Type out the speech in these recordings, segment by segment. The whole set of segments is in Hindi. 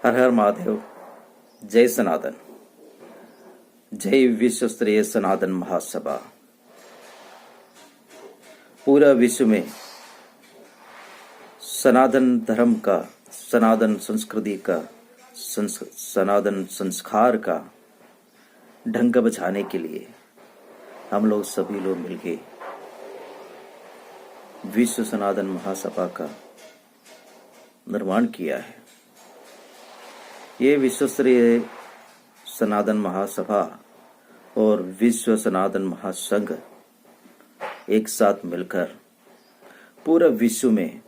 हर हर महादेव। जय सनातन। जय विश्व स्तरीय सनातन महासभा। पूरा विश्व में सनातन धर्म का, सनातन संस्कृति का, सनातन संस्कार का ढंग बचाने के लिए हम लोग सभी लोग मिलके विश्व सनातन महासभा का निर्माण किया है। ये विश्व स्तरीय सनातन महासभा और विश्व सनातन महासंघ एक साथ मिलकर पूरा विश्व में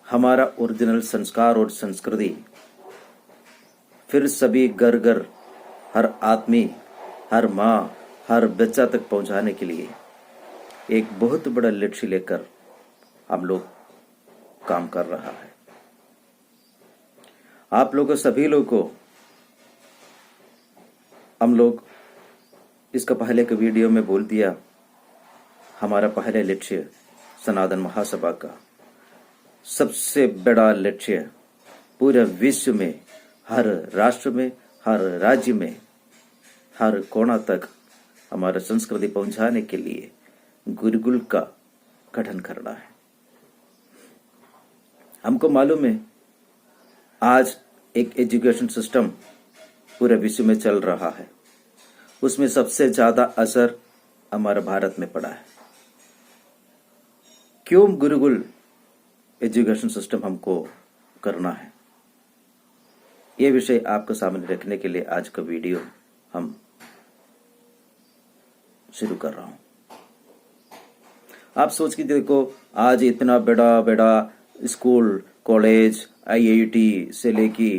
हमारा ओरिजिनल संस्कार और संस्कृति फिर सभी घर घर, हर आदमी, हर माँ, हर बच्चा तक पहुंचाने के लिए एक बहुत बड़ा लक्ष्य लेकर हम लोग काम कर रहा है। आप लोगों सभी लोग को हम लोग इसका पहले के वीडियो में बोल दिया। हमारा पहले लक्ष्य सनातन महासभा का सबसे बड़ा लक्ष्य पूरे विश्व में, हर राष्ट्र में, हर राज्य में, हर कोना तक हमारा संस्कृति पहुंचाने के लिए गुरुकुल का गठन करना है। हमको मालूम है आज एक एजुकेशन सिस्टम पूरे विश्व में चल रहा है, उसमें सबसे ज्यादा असर हमारे भारत में पड़ा है। क्यों गुरुकुल एजुकेशन सिस्टम हमको करना है, ये विषय आपके सामने रखने के लिए आज का वीडियो हम शुरू कर रहा हूं। आप सोच के देखो, आज इतना बड़ा बड़ा स्कूल, कॉलेज, आईआईटी से लेके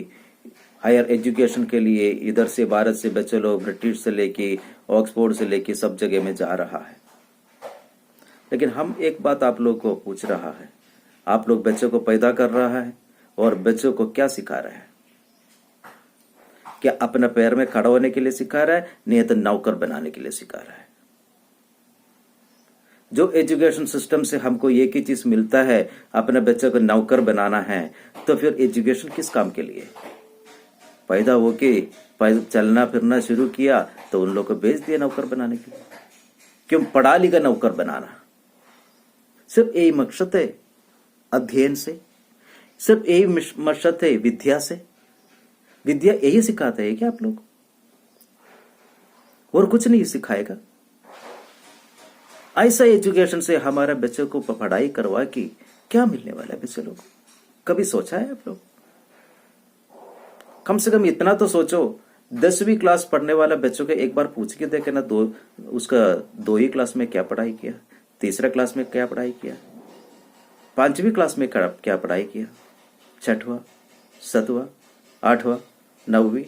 हायर एजुकेशन के लिए इधर से भारत से बच्चे लोग ब्रिटिश से लेके ऑक्सफोर्ड से लेके सब जगह में जा रहा है। लेकिन हम एक बात आप लोग को पूछ रहा है, आप लोग बच्चों को पैदा कर रहा है और बच्चों को क्या सिखा रहा है? क्या अपने पैर में खड़ा होने के लिए सिखा रहा है, नहीं तो नौकर बनाने के लिए सिखा रहा है? जो एजुकेशन सिस्टम से हमको एक ही चीज मिलता है, अपने बच्चे को नौकर बनाना है, तो फिर एजुकेशन किस काम के लिए? पैदा होके चलना फिरना शुरू किया तो उन लोग को भेज दिया नौकर बनाने के लिए। क्यों पढ़ा लिखा नौकर बनाना? सिर्फ यही मकसद है अध्ययन से? सिर्फ यही मकसद है विद्या से? विद्या यही सिखाते हैं क्या आप लोग? और कुछ नहीं सिखाएगा? ऐसा एजुकेशन से हमारे बच्चों को पढ़ाई करवा के क्या मिलने वाला है बच्चे लोग? कभी सोचा है आप लोग? कम से कम इतना तो सोचो, 10वीं क्लास पढ़ने वाला बच्चों को एक बार पूछ के देखे ना, उसका 2 क्लास में क्या पढ़ाई किया, तीसरा क्लास में क्या पढ़ाई किया, 5वीं क्लास में क्या पढ़ाई किया, 6वां, 7वां, 8वां, 9वीं,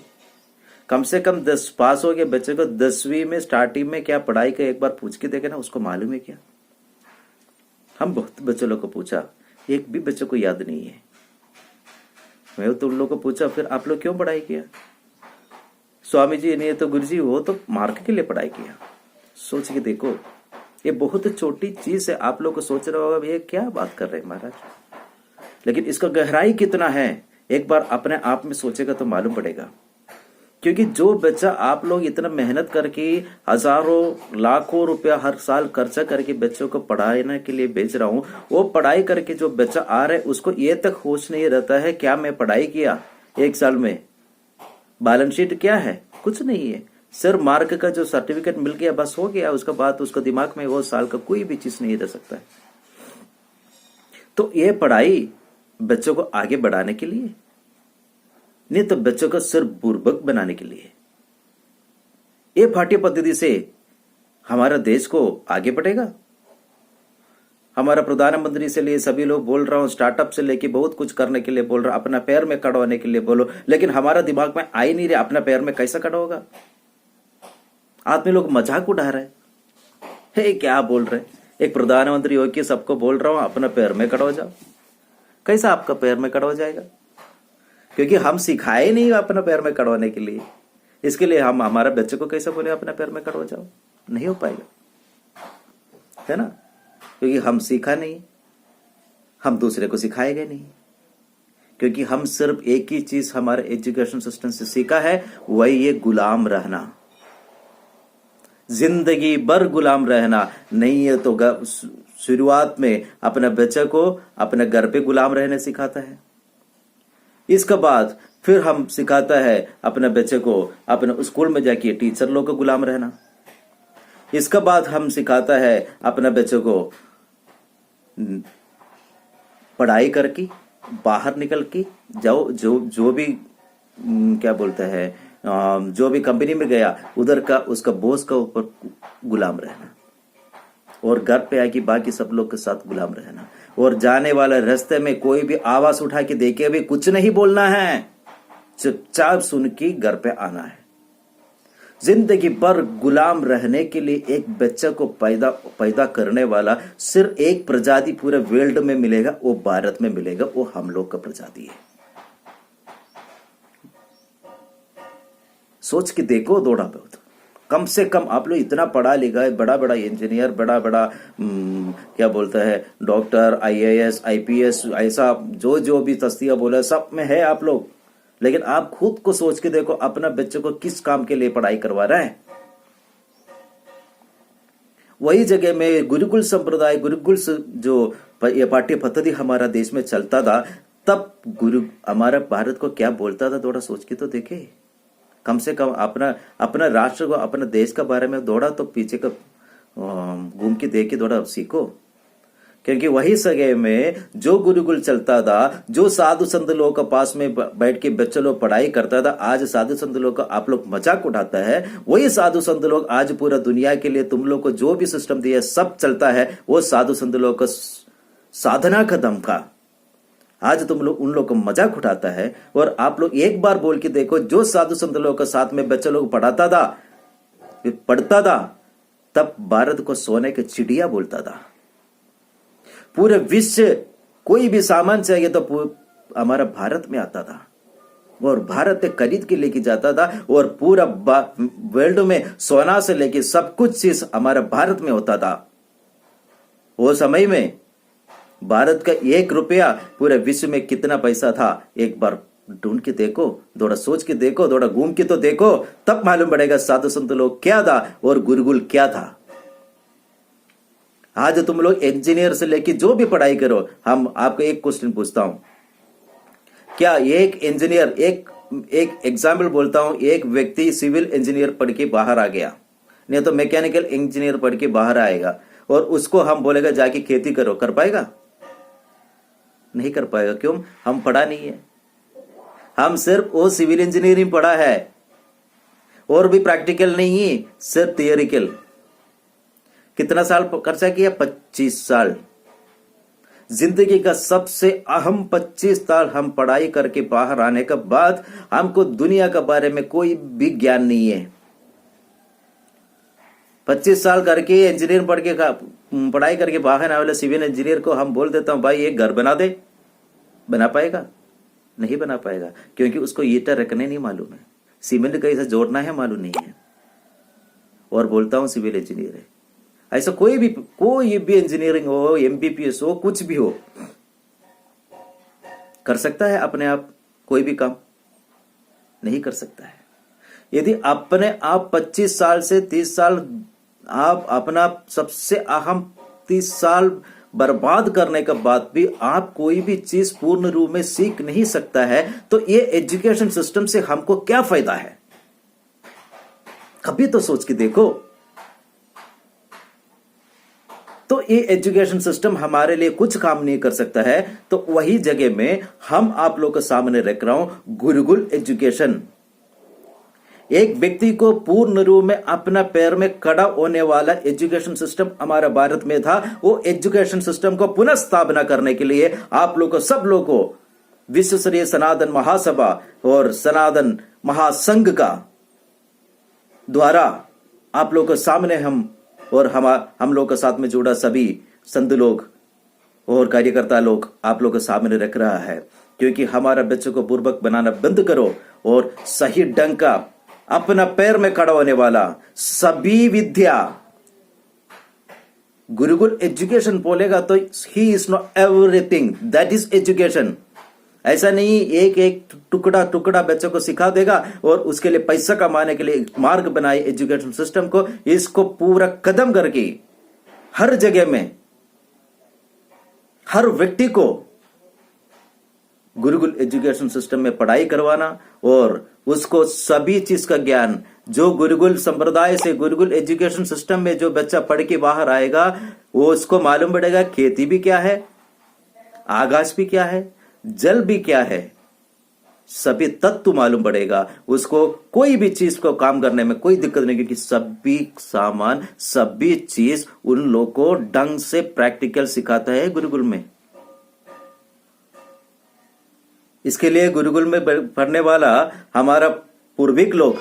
कम से कम 10 पास हो गए बच्चे को 10वीं में स्टार्टिंग में क्या पढ़ाई का एक बार पूछ के देखे ना, उसको मालूम है क्या? हम बहुत बच्चों लोग को पूछा, एक भी बच्चों को याद नहीं है। मैं तो उन लोगों को पूछा, फिर आप लोग क्यों पढ़ाई किया? स्वामी जी नहीं तो गुरु जी वो तो मार्क के लिए पढ़ाई किया। सोच के देखो, ये बहुत छोटी चीज है। आप लोग को सोच रहे होगा ये क्या बात कर रहे हैं महाराज, लेकिन इसका गहराई कितना है एक बार अपने आप में सोचेगा तो मालूम पड़ेगा। क्योंकि जो बच्चा आप लोग इतना मेहनत करके हजारों लाखों रुपया हर साल खर्चा करके बच्चों को पढ़ाने के लिए भेज रहा हूं, वो पढ़ाई करके जो बच्चा आ रहा है उसको ये तक होश नहीं रहता है क्या मैं पढ़ाई किया 1 साल में, बैलेंस शीट क्या है, कुछ नहीं है। सिर्फ मार्क का जो सर्टिफिकेट मिल गया बस हो गया, उसका बाद उसको दिमाग में वो साल का कोई भी चीज नहीं रह सकता है। तो ये पढ़ाई बच्चों को आगे बढ़ाने के लिए नहीं तो बच्चों को सिर्फ बुर्बक बनाने के लिए। ये पाठ्य पद्धति से हमारा देश को आगे बढ़ेगा? हमारा प्रधानमंत्री से लिए सभी लोग बोल रहा हूं, स्टार्टअप से लेके बहुत कुछ करने के लिए बोल रहा, अपना पैर में खड़ा होने के लिए बोलो, लेकिन हमारा दिमाग में आ ही नहीं रहा अपना पैर में कैसा खड़ा होगा। आदमी लोग मजाक उड़ा रहे हैं, क्या बोल रहे? एक प्रधानमंत्री हो के सबको बोल रहा हूं अपना पैर में खड़ा हो जाओ। कैसा आपका पैर में खड़ा हो जाएगा? क्योंकि हम सिखाए नहीं अपना पैर में खड़ा होने के लिए। इसके लिए हम हमारे बच्चे को कैसे बोले अपने पैर में खड़ा हो जाओ? नहीं हो पाएगा, है ना? क्योंकि हम सीखा नहीं, हम दूसरे को सिखाएंगे नहीं। क्योंकि हम सिर्फ एक ही चीज हमारे एजुकेशन सिस्टम से सीखा है, वही ये गुलाम रहना, जिंदगी भर गुलाम रहना। नहीं है तो शुरुआत में अपने बच्चे को अपने घर पे गुलाम रहने सिखाता है, इसके बाद फिर हम सिखाता है अपने बच्चे को अपने स्कूल में जाके टीचर लोग को गुलाम रहना, इसके बाद हम सिखाता है अपने बच्चे को पढ़ाई करके बाहर निकल के जाओ, जो भी क्या बोलता है, जो भी कंपनी में गया उधर का उसका बॉस का ऊपर गुलाम रहना, और घर पे आके बाकी सब लोग के साथ गुलाम रहना, और जाने वाले रास्ते में कोई भी आवाज उठा के देखे भी कुछ नहीं बोलना है, चुपचाप सुन के घर पे आना है। जिंदगी भर गुलाम रहने के लिए एक बच्चे को पैदा करने वाला सिर्फ एक प्रजाति पूरे वर्ल्ड में मिलेगा, वो भारत में मिलेगा, वो हम लोग का प्रजाति है। सोच के देखो थोड़ा बहुत, कम से कम आप लोग इतना पढ़ा लिखा है, बड़ा बड़ा इंजीनियर, बड़ा बड़ा क्या बोलता है डॉक्टर, IAS IPS, ऐसा जो भी तस्तियां बोला सब में है आप लोग, लेकिन आप खुद को सोच के देखो अपना बच्चे को किस काम के लिए पढ़ाई करवा रहा है। वही जगह में गुरुकुल संप्रदाय, गुरुकुल जो ये पाठ्य पद्धति हमारा देश में चलता था, तब गुरु हमारा भारत को क्या बोलता था, थोड़ा सोच के तो देखे। कम से कम अपना राष्ट्र को, अपने देश के बारे में थोड़ा तो पीछे का घूम के देख के थोड़ा सीखो, क्योंकि वही जगह में जो गुरुकुल चलता था, जो साधु संत लोग के पास में बैठ के बच्चे लोग पढ़ाई करता था, आज साधु संत लोग का आप लोग मजाक उठाता है। वही साधु संत लोग आज पूरा दुनिया के लिए तुम लोग को जो भी सिस्टम दिया सब चलता है, वो साधु संत लोग का साधना का दम का आज तुम लोग उन लोग को मजाक उठाता है। और आप लोग एक बार बोल के देखो, जो साधु संत लोग के साथ में बच्चे लोग पढ़ता था, तब भारत को सोने के चिड़िया बोलता था। पूरे विश्व कोई भी सामान चाहिए तो हमारा भारत में आता था, और भारत से खरीद के लेके जाता था, और पूरा वर्ल्ड में सोना से लेके सब कुछ चीज हमारा भारत में होता था। वो समय में भारत का 1 रुपया पूरे विश्व में कितना पैसा था, एक बार ढूंढ के देखो, थोड़ा सोच के देखो, थोड़ा घूम के तो देखो, तब मालूम पड़ेगा साधु संत लोग क्या था और गुरुकुल क्या था। आज तुम लोग इंजीनियर से लेके जो भी पढ़ाई करो, हम आपको एक क्वेश्चन पूछता हूं, क्या एक इंजीनियर, एक एग्जाम्पल बोलता हूं, एक व्यक्ति सिविल इंजीनियर पढ़ के बाहर आ गया, नहीं तो मैकेनिकल इंजीनियर पढ़ के बाहर आएगा, और उसको हम बोलेगा जाके खेती करो, कर पाएगा? नहीं कर पाएगा। क्यों? हम पढ़ा नहीं है, हम सिर्फ वो सिविल इंजीनियरिंग पढ़ा है, और भी प्रैक्टिकल नहीं है, सिर्फ थियोरिकल। कितना साल खर्चा किया? 25 साल। जिंदगी का सबसे अहम 25 साल हम पढ़ाई करके बाहर आने के बाद हमको दुनिया के बारे में कोई भी ज्ञान नहीं है। 25 साल करके इंजीनियर पढ़ के पढ़ाई करके बाहर आने वाले सिविल इंजीनियर को हम बोल देता हूं भाई एक घर बना दे, बना पाएगा? नहीं बना पाएगा, क्योंकि उसको ईंटा रखने नहीं मालूम है, सीमेंट कैसे जोड़ना है मालूम नहीं है, और बोलता हूं सिविल इंजीनियर है। ऐसा कोई भी इंजीनियरिंग हो, MBBS हो, कुछ भी हो, कर सकता है अपने आप कोई भी काम? नहीं कर सकता है। यदि अपने आप 25 साल से 30 साल आप अपना सबसे अहम 30 साल बर्बाद करने के बाद भी आप कोई भी चीज पूर्ण रूप में सीख नहीं सकता है, तो ये एजुकेशन सिस्टम से हमको क्या फायदा है? कभी तो सोच के देखो। तो ये एजुकेशन सिस्टम हमारे लिए कुछ काम नहीं कर सकता है, तो वही जगह में हम आप लोग के सामने रख रहा हूं गुरुकुल एजुकेशन। एक व्यक्ति को पूर्ण रूप में अपना पैर में खड़ा होने वाला एजुकेशन सिस्टम हमारा भारत में था। वो एजुकेशन सिस्टम को पुनः स्थापना करने के लिए आप लोग को, सब लोग को, विश्व स्तरीय सनातन महासभा और सनातन महासंघ का द्वारा आप लोग के सामने हम और हम लोग के साथ में जुड़ा सभी संत लोग और कार्यकर्ता लोग आप लोग के सामने रख रहा है, क्योंकि हमारा बच्चों को बुर्बक बनाना बंद करो और सही ढंग का अपना पैर में खड़ा होने वाला सभी विद्या, गुरुकुल एजुकेशन बोलेगा तो he is not everything, that is education. ऐसा नहीं एक एक टुकड़ा टुकड़ा बच्चों को सिखा देगा और उसके लिए पैसा कमाने के लिए एक मार्ग बनाए एजुकेशन सिस्टम को। इसको पूरा कदम करके हर जगह में हर व्यक्ति को गुरुकुल एजुकेशन सिस्टम में पढ़ाई करवाना और उसको सभी चीज का ज्ञान जो गुरुकुल संप्रदाय से गुरुकुल एजुकेशन सिस्टम में जो बच्चा पढ़ के बाहर आएगा वो उसको मालूम पड़ेगा खेती भी क्या है, आकाश भी क्या है, जल भी क्या है, सभी तत्व मालूम पड़ेगा उसको। कोई भी चीज को काम करने में कोई दिक्कत नहीं, क्योंकि सभी सामान सभी चीज उन लोगों को ढंग से प्रैक्टिकल सिखाता है गुरुकुल में। इसके लिए गुरुकुल में पढ़ने वाला हमारा पूर्विक लोग,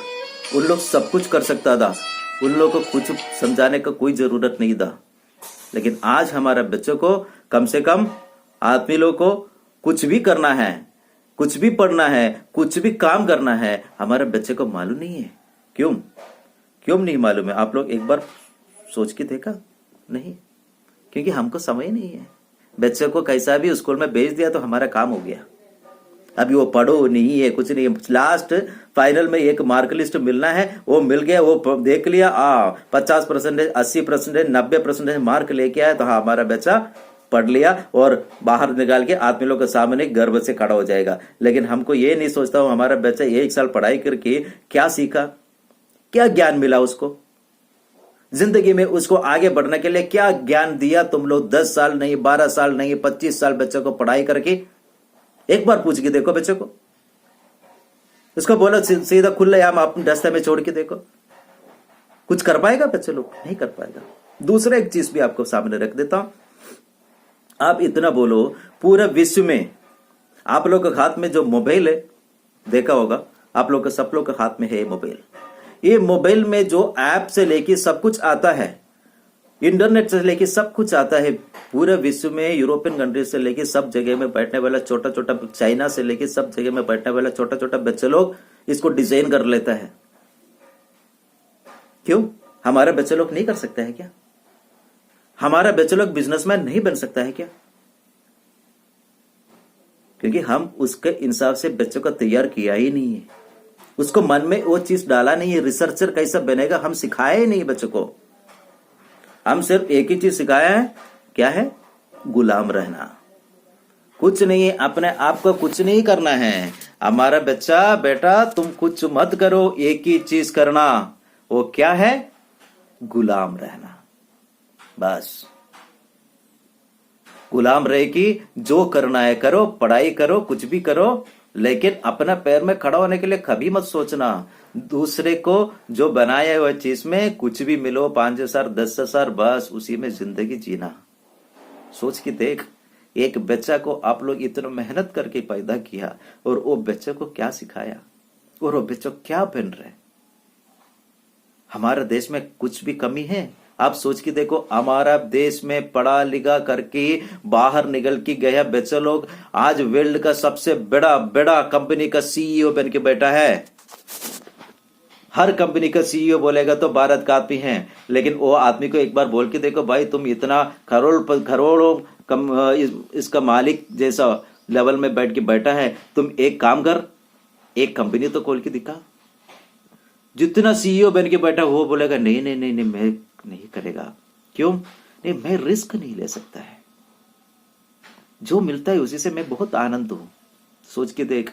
उन लोग सब कुछ कर सकता था, उन लोगों को कुछ समझाने का कोई जरूरत नहीं था। लेकिन आज हमारा बच्चों को कम से कम आदमी लोग को कुछ भी करना है, कुछ भी पढ़ना है, कुछ भी काम करना है, हमारे बच्चे को मालूम नहीं है। क्यों नहीं मालूम है? आप लोग एक बार सोच के देखा? नहीं, क्योंकि हमको समय नहीं है। बच्चे को कैसा भी स्कूल में भेज दिया तो हमारा काम हो गया। अभी वो पढ़ो नहीं है, कुछ नहीं है, लास्ट फाइनल में एक मार्क लिस्ट मिलना है, वो मिल गया, वो देख लिया 50%, 80%, 90% मार्क लेके आया तो हाँ हमारा बच्चा पढ़ लिया और बाहर निकाल के आदमी लोग के सामने गर्व से खड़ा हो जाएगा। लेकिन हमको ये नहीं सोचता हूं हमारा बच्चा 1 साल पढ़ाई करके क्या सीखा, क्या ज्ञान मिला उसको, जिंदगी में उसको आगे बढ़ने के लिए क्या ज्ञान दिया तुम लोग। 10 साल नहीं, 12 साल नहीं, 25 साल बच्चों को पढ़ाई करके एक बार पूछ के देखो बच्चों को, उसको बोलो सीधा खुले आम अपने रास्ते में छोड़ के देखो, कुछ कर पाएगा बच्चे लोग? नहीं कर पाएगा। दूसरा एक चीज भी आपको सामने रख देता हूं, आप इतना बोलो पूरे विश्व में आप लोग के हाथ में जो मोबाइल है, देखा होगा आप लोग के सब लोग के हाथ में है मोबाइल। ये मोबाइल में जो ऐप से लेके सब कुछ आता है, इंटरनेट से लेके सब कुछ आता है, पूरे विश्व में यूरोपियन कंट्री से लेके सब जगह में बैठने वाला छोटा छोटा, चाइना से लेके सब जगह में बैठने वाला छोटा छोटा बच्चे लोग इसको डिजाइन कर लेता है। क्यों? हमारे बच्चे लोग नहीं कर सकता है क्या? हमारा बच्चे लोग बिजनेसमैन नहीं बन सकता है क्या? क्योंकि हम उसके हिसाब से बच्चों को तैयार किया ही नहीं है, उसको मन में वो चीज डाला नहीं है। रिसर्चर कैसा बनेगा हम सिखाए ही नहीं बच्चों को। हम सिर्फ एक ही चीज सिखाया है, क्या है? गुलाम रहना, कुछ नहीं है, अपने आप को कुछ नहीं करना है। हमारा बच्चा बेटा तुम कुछ मत करो, एक ही चीज करना, वो क्या है? गुलाम रहना। बस गुलाम रहे कि जो करना है करो, पढ़ाई करो, कुछ भी करो, लेकिन अपना पैर में खड़ा होने के लिए कभी मत सोचना दूसरे को जो बनाया हुआ चीज में कुछ भी मिलो, 5,000 10,000, बस उसी में जिंदगी जीना। सोच के देख, एक बच्चा को आप लोग इतना मेहनत करके पैदा किया और वो बच्चे को क्या सिखाया और वो बच्चा क्या बन रहे। हमारे देश में कुछ भी कमी है? आप सोच के देखो, हमारा देश में पढ़ा लिखा करके बाहर निकल के गया बच्चा लोग आज वर्ल्ड का सबसे बड़ा बड़ा कंपनी का सीईओ बन के बैठा है। हर कंपनी का सीईओ बोलेगा तो भारत का आदमी है, लेकिन वो आदमी को एक बार बोल के देखो, भाई तुम इतना करोड़ों इसका मालिक जैसा लेवल में बैठ के बैठा है, तुम एक काम कर, एक कंपनी तो खोल के दिखा। जितना सीईओ बन के बैठा वो बोलेगा नहीं नहीं नहीं नहीं, मैं नहीं करेगा। क्यों नहीं? मैं रिस्क नहीं ले सकता है, जो मिलता है उसी से मैं बहुत आनंद हूं। सोच के देख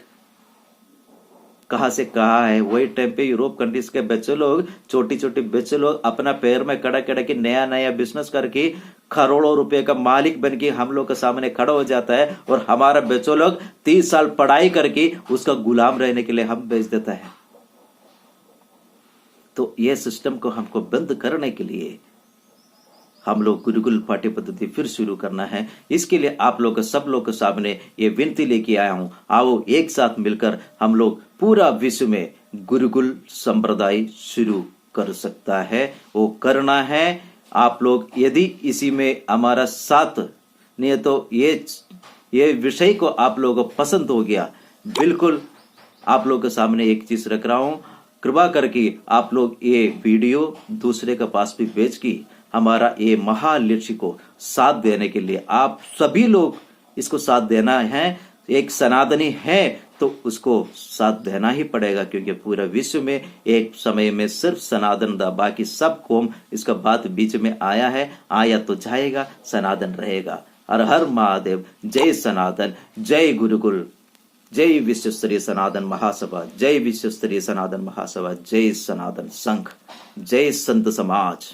कहां से कहा है। वही टाइम पे यूरोप कंट्रीज के बच्चे लोग, छोटी छोटी बच्चे लोग अपना पैर में खड़ा खड़ा के नया नया बिजनेस करके करोड़ों रुपए का मालिक बन के हम लोग के सामने खड़ा हो जाता है, और हमारा बच्चों लोग 30 साल पढ़ाई करके उसका गुलाम रहने के लिए हम भेज देता है। तो यह सिस्टम को हमको बंद करने के लिए हम लोग गुरुकुल पाठ्य पद्धति फिर शुरू करना है। इसके लिए आप लोग सब लोग के सामने ये विनती लेके आया हूं, आओ एक साथ मिलकर हम लोग पूरा विश्व में गुरुकुल संप्रदाय शुरू कर सकता है। वो करना है आप लोग, यदि इसी में हमारा साथ नहीं है तो ये विषय को आप लोगों को पसंद हो गया, बिल्कुल आप लोग के सामने एक चीज रख रहा हूं, कृपा करके आप लोग ये वीडियो दूसरे के पास भी भेज की हमारा ये महान लक्ष्य को साथ देने के लिए आप सभी लोग इसको साथ देना है। एक सनातनी है तो उसको साथ देना ही पड़ेगा, क्योंकि पूरा विश्व में एक समय में सिर्फ सनातन था, बाकी सब कौम इसका बात बीच में आया है, आया तो जाएगा, सनातन रहेगा। हर हर महादेव, जय सनातन, जय गुरुकुल, जय विश्व स्तरीय सनातन महासभा, जय विश्व स्तरीय सनातन महासभा, जय सनातन संघ, जय संत समाज।